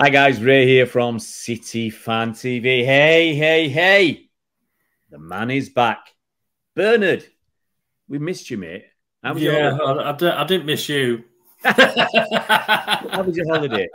Hi guys, Ray here from City Fan TV. Hey. The man is back. Bernard, we missed you, mate. How was your holiday? I didn't miss you. How was your holiday?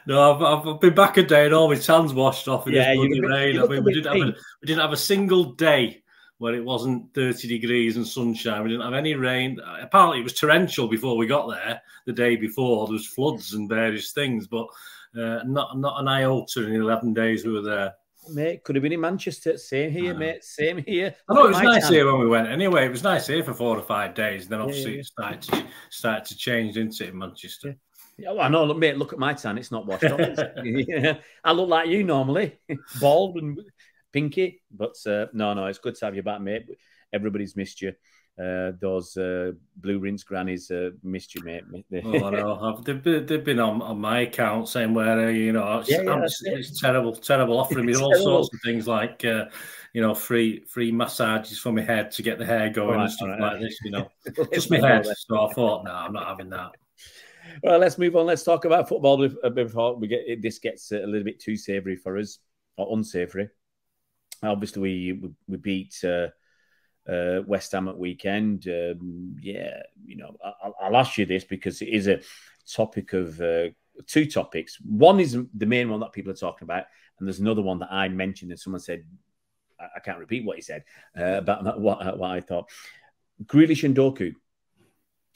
No, I've been back a day and all my tan's washed off in this bloody rain. I mean, we didn't have a single day where it wasn't 30 degrees and sunshine. We didn't have any rain. Apparently, it was torrential before we got there. The day before, there was floods and various things, but not an iota in the 11 days we were there. Mate, could have been in Manchester. Same here, mate. Same here. I know it was nice here when we went. Anyway, it was nice here for 4 or 5 days. And then obviously it started to change, didn't it, in Manchester? Yeah, well, I know, mate. Look at my tan; it's not washed off. I look like you normally, bald and pinky. But no, it's good to have you back, mate. Everybody's missed you. Those blue rinse grannies missed you, mate. Oh, I know. They've been on my account saying where it's terrible, offering me all sorts of things like free massages for my head to get the hair going and stuff like this. Just my head. So I thought, no, I'm not having that. Well, let's move on. Let's talk about football before this gets a little bit too savoury for us, or unsavoury. Obviously, we beat West Ham at weekend. I'll ask you this because it is a topic of two topics. One is the main one that people are talking about, and there's another one that I mentioned and someone said, I can't repeat what he said about what I thought. Grealish and Doku.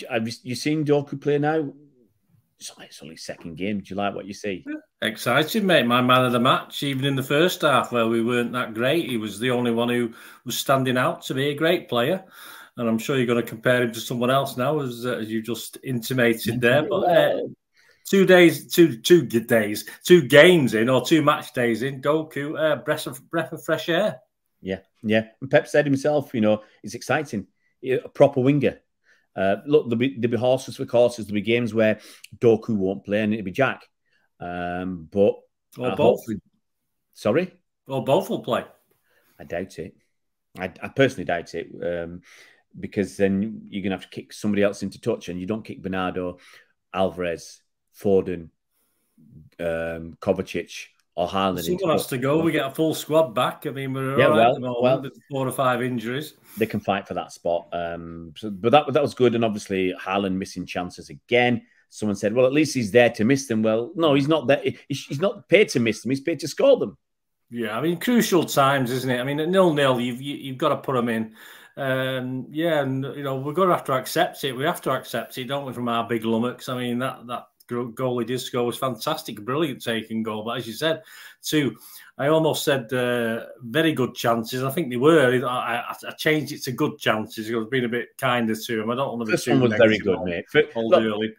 Have you seen Doku play now? It's only second game. Do you like what you see? Excited, mate. My man of the match, even in the first half where we weren't that great. He was the only one who was standing out to be a great player. And I'm sure you're going to compare him to someone else now, as you just intimated there. But 2 days, two games in, or 2 match days in, Doku, breath of fresh air. Yeah. And Pep said himself, it's exciting. A proper winger. Look, there'll be horses for courses. There'll be games where Doku won't play and it'll be Jack. But both. Sorry? Well, both will play. I doubt it. I personally doubt it. Because then you're going to have to kick somebody else into touch, and you don't kick Bernardo, Alvarez, Foden, Kovacic, or Haaland. Someone has to go. We get a full squad back. I mean, we're with 4 or 5 injuries. They can fight for that spot. But that was good. And obviously, Haaland missing chances again. Someone said, well, at least he's there to miss them. Well, no, he's not there. He's not paid to miss them. He's paid to score them. Yeah, I mean, crucial times, isn't it? I mean, at 0-0, you've got to put them in. And we're going to have to accept it. We have to accept it, don't we, from our big lummox? I mean, that goal he did score was fantastic, brilliant taking goal. But as you said, I almost said very good chances. I think they were. I changed it to good chances. I was being a bit kinder to him. I don't want to be too negative. This one was very good, mate. Early.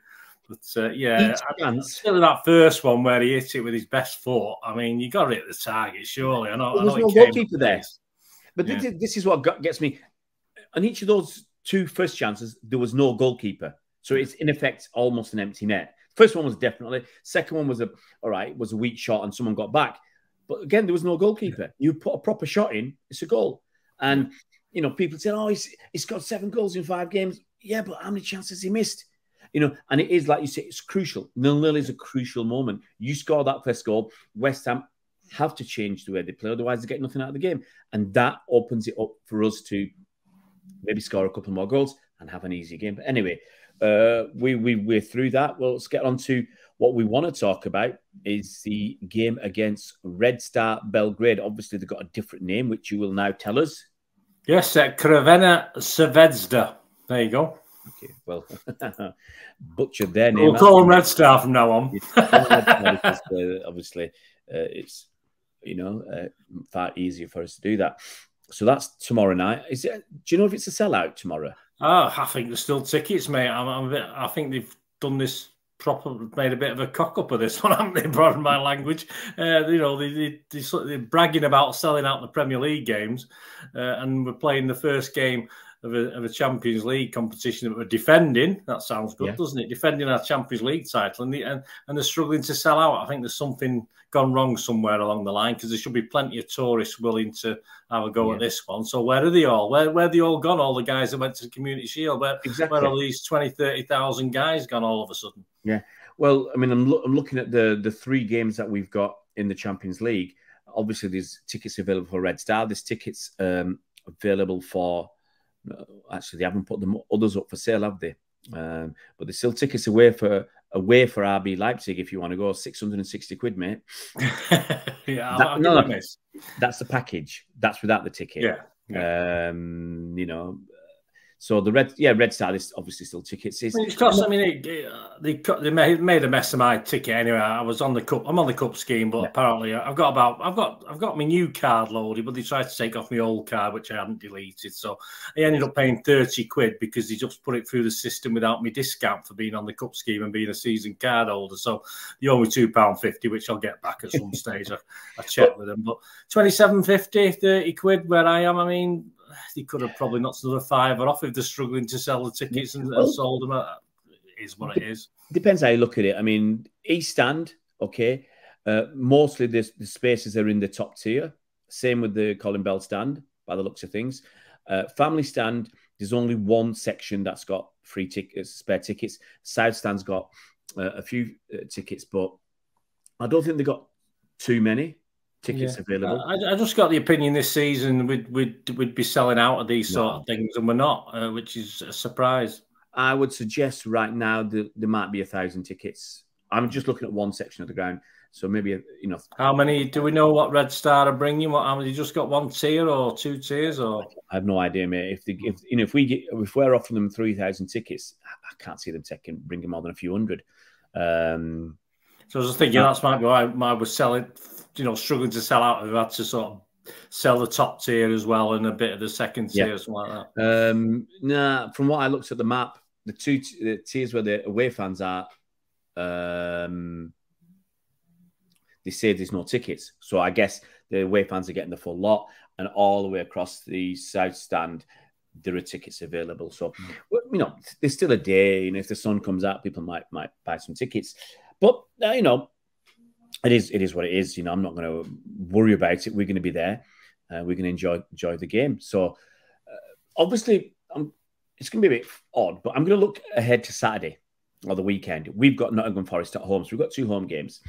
But still that first one where he hit it with his best foot. I mean, you got to hit the target, surely. I know. There was no goalkeeper there. But this is what gets me. On each of those 2 first chances, there was no goalkeeper. So it's in effect almost an empty net. First one was definitely. Second one was a weak shot and someone got back. But again, there was no goalkeeper. You put a proper shot in, it's a goal. And people say, "Oh, he's got 7 goals in 5 games." Yeah, but how many chances he missed? And it is like you say, it's crucial. 0-0 is a crucial moment. You score that first goal, West Ham have to change the way they play, otherwise they get nothing out of the game. And that opens it up for us to maybe score a couple more goals and have an easy game. But anyway, we're through that. Well, let's get on to what we want to talk about is the game against Red Star Belgrade. Obviously, they've got a different name, which you will now tell us. Yes, Crvena Zvezda. There you go. Okay, well, butchered their name. We'll call them Red Star from now on. Obviously, it's far easier for us to do that. So that's tomorrow night. Do you know if it's a sellout tomorrow? Oh, I think there's still tickets, mate. I think they've done this proper, made a bit of a cock up of this one, haven't they? Pardon my language. They're bragging about selling out the Premier League games, and we're playing the first game of a Champions League competition that we're defending. That sounds good, doesn't it? Defending our Champions League title, and they're struggling to sell out. I think there's something gone wrong somewhere along the line, because there should be plenty of tourists willing to have a go at this one. So where are they all? Where are they all gone? All the guys that went to the Community Shield? Where are all these 20,000, 30,000 guys gone all of a sudden? Yeah. Well, I mean, I'm looking at the 3 games that we've got in the Champions League. Obviously, there's tickets available for Red Star. There's tickets available for. Actually, they haven't put them others up for sale, have they? But there's still tickets away for RB Leipzig if you want to go. 660 quid, mate. Yeah, that's the package. That's without the ticket. Yeah. You know. So the Red Star is obviously still tickets. They made a mess of my ticket anyway. I'm on the cup scheme, but apparently I've got my new card loaded, but they tried to take off my old card, which I hadn't deleted. So I ended up paying 30 quid because they just put it through the system without me discount for being on the cup scheme and being a season card holder. So they owe me £2.50, which I'll get back at some stage. I checked with them, but 27.50, 30 quid where I am. I mean, they could have probably knocked another £5 off if they're struggling to sell the tickets and sold them. It is what it is. Depends how you look at it. I mean, East Stand, okay. Mostly the spaces are in the top tier. Same with the Colin Bell Stand, by the looks of things. Family Stand, there's only one section that's got free tickets, spare tickets. South Stand's got a few tickets, but I don't think they've got too many tickets available. I just got the opinion this season we'd be selling out of these sort of things, and we're not, which is a surprise. I would suggest right now that there might be 1,000 tickets. I'm just looking at one section of the ground, so maybe How many do we know? What Red Star are bringing? How many? You just got 1 tier or 2 tiers? Or I have no idea, mate. If we're offering them 3,000 tickets, I can't see them bringing more than a few hundred. So I was just thinking that's might be why I was selling. Struggling to sell out. We've had to sort of sell the top tier as well and a bit of the second tier or something like that. Nah, from what I looked at the map, the tiers where the away fans are, they say there's no tickets. So I guess the away fans are getting the full lot, and all the way across the South Stand, there are tickets available. So, there's still a day. If the sun comes out, people might buy some tickets. But, it is what it is. I'm not going to worry about it. We're going to be there. We're going to enjoy the game. So, obviously, it's going to be a bit odd, but I'm going to look ahead to Saturday or the weekend. We've got Nottingham Forest at home, so we've got 2 home games.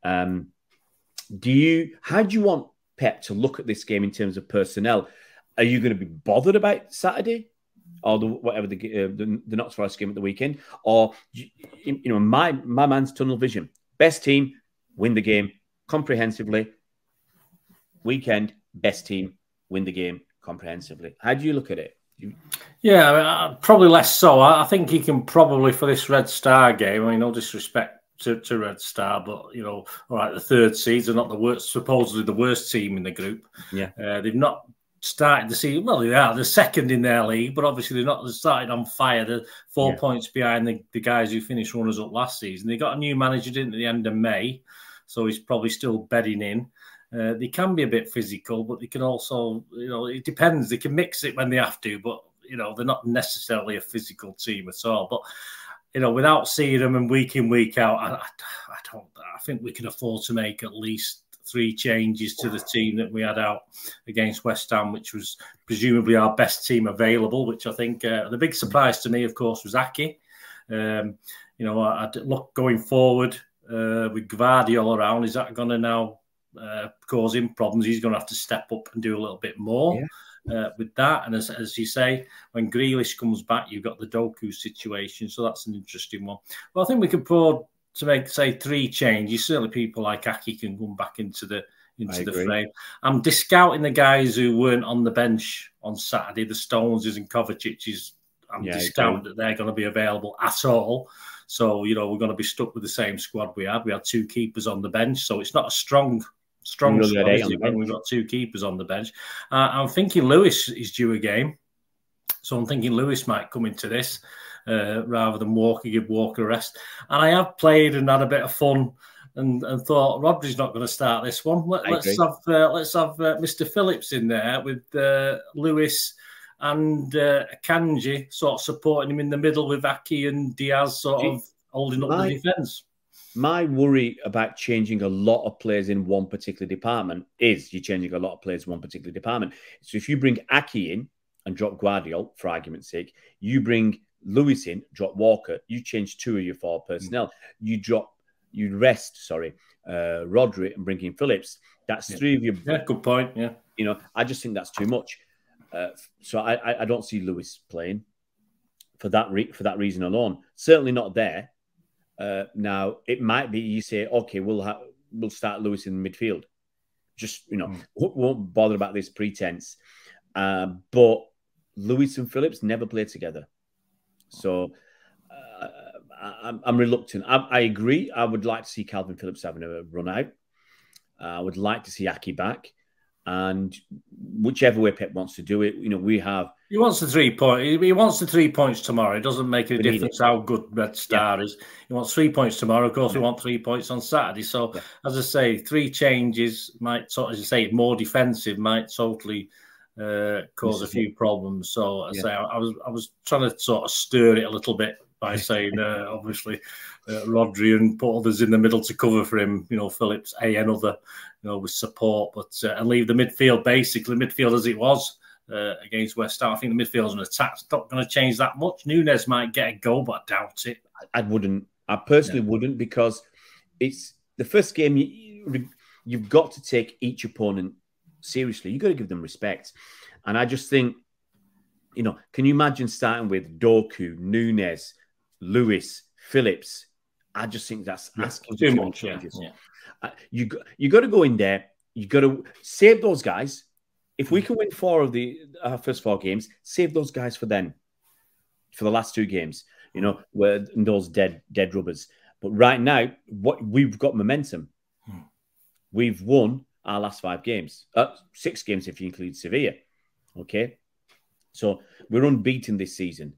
How do you want Pep to look at this game in terms of personnel? Are you going to be bothered about Saturday or the Notts Forest game at the weekend? Or my man's tunnel vision: best team win the game comprehensively. Weekend, best team win the game comprehensively. How do you look at it? Probably less so. I think he can probably, for this Red Star game, I mean, no disrespect to Red Star, but all right, the 3rd seeds are not supposedly the worst team in the group. They've not started the season. Well, they are. They're 2nd in their league, but obviously they've started on fire. They're 4 points behind the guys who finished runners up last season. They got a new manager, didn't they, at the end of May, so he's probably still bedding in. They can be a bit physical, but they can also, it depends. They can mix it when they have to, but they're not necessarily a physical team at all. But without seeing them and week in, week out, I think we can afford to make at least 3 changes to the team that we had out against West Ham, which was presumably our best team available. Which I think the big surprise to me, of course, was Aki. I'd look going forward with Gvardiol around. Is that going to now cause him problems? He's going to have to step up and do a little bit more. With that, and as you say, when Grealish comes back, you've got the Doku situation, so that's an interesting one. Well, I think we could afford to make, say, 3 changes. Certainly, people like Aki can come back into the frame. I'm discounting the guys who weren't on the bench on Saturday, the Stoneses and Kovacic's. I'm discounting that they're going to be available at all. So we're going to be stuck with the same squad we had. We had 2 keepers on the bench, so it's not a strong squad when we've got 2 keepers on the bench. I'm thinking Lewis is due a game, so I'm thinking Lewis might come into this rather than give Walker a rest. And I have played and had a bit of fun and thought Rodri's not going to start this one. Let's have Mr. Phillips in there with Lewis and Kanji sort of supporting him in the middle with Aki and Diaz sort of holding up the defence. My worry about changing a lot of players in one particular department is you're changing a lot of players in one particular department. So if you bring Aki in and drop Gvardiol, for argument's sake, you bring Lewis in, drop Walker. You change 2 of your 4 personnel. You rest, Rodri and bring in Phillips. That's 3 of your. Yeah, good point. Yeah, I just think that's too much. So I don't see Lewis playing for that reason alone. Certainly not there. Now it might be you say, okay, we'll start Lewis in midfield. Just won't bother about this pretense. But Lewis and Phillips never played together, so I'm reluctant. I agree. I would like to see Calvin Phillips having a run out. I would like to see Aki back. And whichever way Pep wants to do it, we have. He wants the 3 points. He wants the 3 points tomorrow. It doesn't make a difference how good Red Star is. He wants 3 points tomorrow. Of course, we want 3 points on Saturday. So, as I say, 3 changes might, as you say, more defensive might totally cause a few problems. So, I was trying to sort of stir it a little bit by saying, obviously, Rodri and put others in the middle to cover for him. Phillips, another, with support, but and leave the midfield as it was against West Ham. I think the midfield's an attack. It's not going to change that much. Nunez might get a goal, but I doubt it. I wouldn't. I personally wouldn't, because it's the first game. You've got to take each opponent seriously. You've got to give them respect. And I just think, can you imagine starting with Doku, Nunez, Lewis, Phillips? I just think that's asking too much. You got to go in there. You got to save those guys. If we can win 4 of the first 4 games, save those guys for the last 2 games. Where those dead rubbers. But right now, we've got momentum. We've won our last 5 games, 6 games if you include Sevilla. Okay, so we're unbeaten this season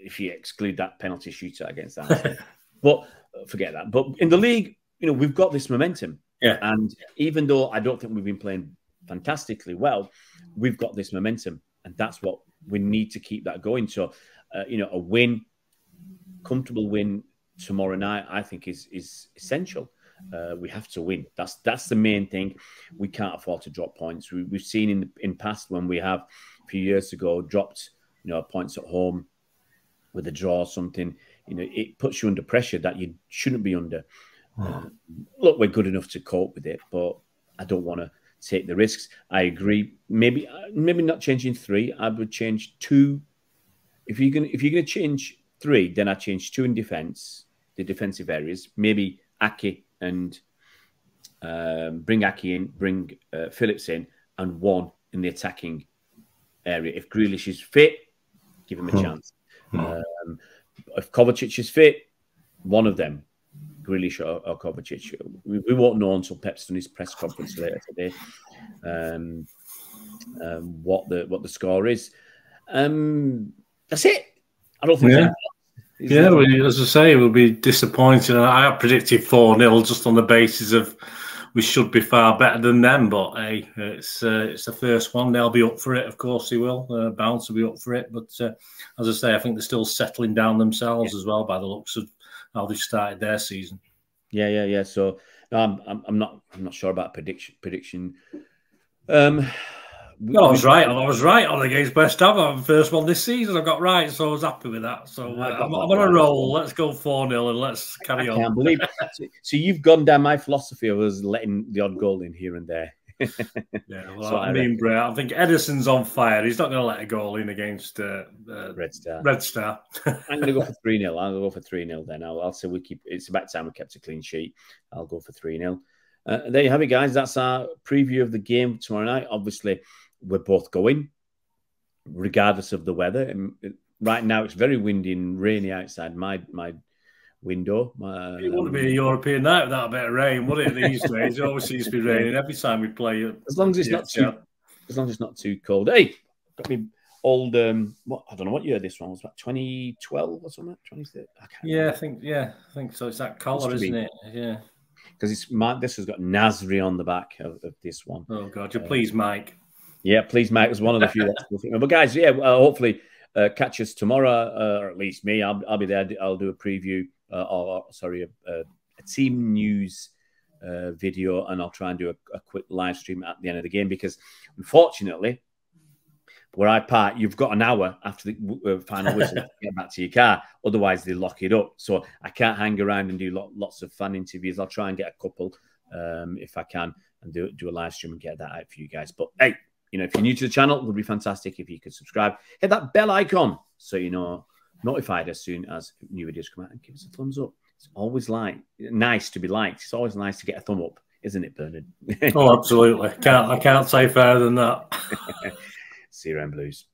if you exclude that penalty shootout against Arsenal. But forget that. But in the league, we've got this momentum. Yeah. And even though I don't think we've been playing fantastically well, we've got this momentum, and that's what we need to keep that going. So, a comfortable win tomorrow night, I think is essential. We have to win. That's the main thing. We can't afford to drop points. We've seen in past when we have a few years ago dropped points at home with a draw or something. It puts you under pressure that you shouldn't be under. Look, we're good enough to cope with it, but I don't want to take the risks. I agree. Maybe not changing 3. I would change 2. If you're gonna change 3, then I change 2 in defence, the defensive areas. Maybe Aki and bring Aki in, bring Phillips in, and 1 in the attacking area. If Grealish is fit, give him a chance. If Kovacic is fit, one of them, Grealish or Kovacic. We won't know until Pep's done his press conference later today what the score is. That's it. I don't think. As I say, it will be disappointing. I have predicted 4-0 just on the basis of we should be far better than them. But hey, it's the first one. They'll be up for it. Of course, they will. Bound to be up for it. But as I say, I think they're still settling down themselves as well by the looks of how they've started their season. Yeah. So I'm not sure about prediction. Well, I was right. I was right on against West Ham. I'm the first one this season. I got right, so I was happy with that. So I'm on a roll. Let's go 4-0 and let's carry on. I can't believe it. So you've gone down my philosophy of us letting the odd goal in here and there. Yeah, well, so I think Ederson's on fire. He's not going to let a goal in against Red Star. I'm going to go for 3-0. I'll go for 3-0 then. I'll say it's about time we kept a clean sheet. I'll go for 3-0. There you have it, guys. That's our preview of the game tomorrow night. Obviously, we're both going, regardless of the weather. And right now, it's very windy and rainy outside my window. It wouldn't be a European night without a bit of rain, would it? These days, it always seems to be raining every time we play. As long as it's not too cold. Hey, got me old. I don't know what year this one was. About 2012 or something. 2013. I think so. It's that colour, isn't it? Yeah. Because this has got Nasri on the back of this one. Oh God! Please, Mike. Yeah, please, Mike. Was one of the few. But guys, hopefully catch us tomorrow, or at least me. I'll be there. I'll do a preview, a team news video, and I'll try and do a quick live stream at the end of the game because, unfortunately, Where I park, you've got an hour after the final whistle to get back to your car. Otherwise, they lock it up. So I can't hang around and do lots of fan interviews. I'll try and get a couple if I can and do a live stream and get that out for you guys. But hey, you know, if you're new to the channel, it would be fantastic if you could subscribe. Hit that bell icon so you know notified as soon as new videos come out, and give us a thumbs up. It's always nice to be liked. It's always nice to get a thumb up, isn't it, Bernard? Oh, absolutely. I can't say fairer than that. See you around, Blues.